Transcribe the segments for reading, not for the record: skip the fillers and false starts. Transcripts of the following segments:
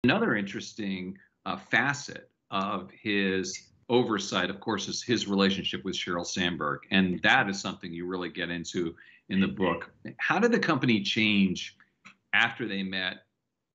Another interesting facet of his oversight, of course, is his relationship with Sheryl Sandberg. And that is something you really get into in the book. How did the company change after they met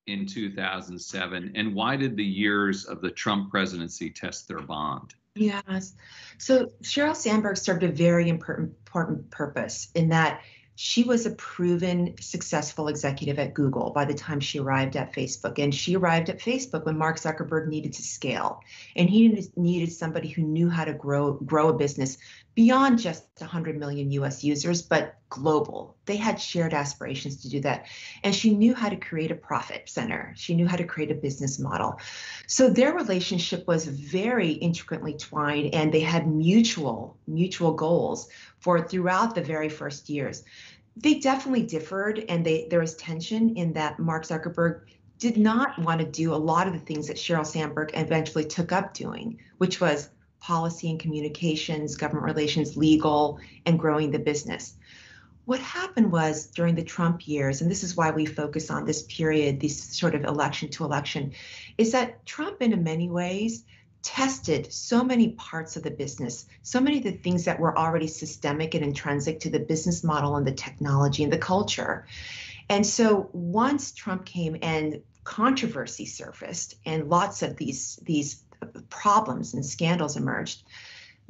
in 2007? And why did the years of the Trump presidency test their bond? Yes. So Sheryl Sandberg served a very important purpose in that she was a proven successful executive at Google by the time she arrived at Facebook. And she arrived at Facebook when Mark Zuckerberg needed to scale. And he needed somebody who knew how to grow a business beyond just 100 million US users, but global. They had shared aspirations to do that. And she knew how to create a profit center. She knew how to create a business model. So their relationship was very intricately twined, and they had mutual goals for throughout the very first years. They definitely differed, and there was tension in that Mark Zuckerberg did not want to do a lot of the things that Sheryl Sandberg eventually took up doing, which was policy and communications, government relations, legal, and growing the business. What happened was during the Trump years, and this is why we focus on this period, this sort of election to election, is that Trump in many ways tested so many parts of the business, so many of the things that were already systemic and intrinsic to the business model and the technology and the culture. And so once Trump came and controversy surfaced and lots of these problems and scandals emerged,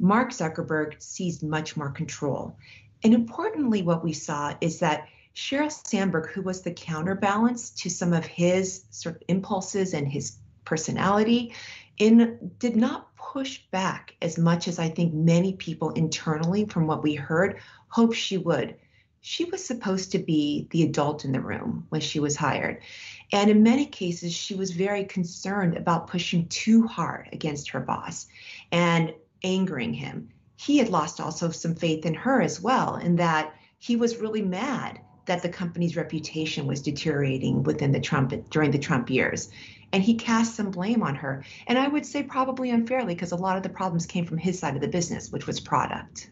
Mark Zuckerberg seized much more control. And importantly, what we saw is that Sheryl Sandberg, who was the counterbalance to some of his sort of impulses and his personality, did not push back as much as I think many people internally, from what we heard, hoped she would. She was supposed to be the adult in the room when she was hired. And in many cases, she was very concerned about pushing too hard against her boss and angering him. He had lost also some faith in her as well, in that he was really mad that the company's reputation was deteriorating during the Trump years. And he cast some blame on her. And I would say probably unfairly, because a lot of the problems came from his side of the business, which was product.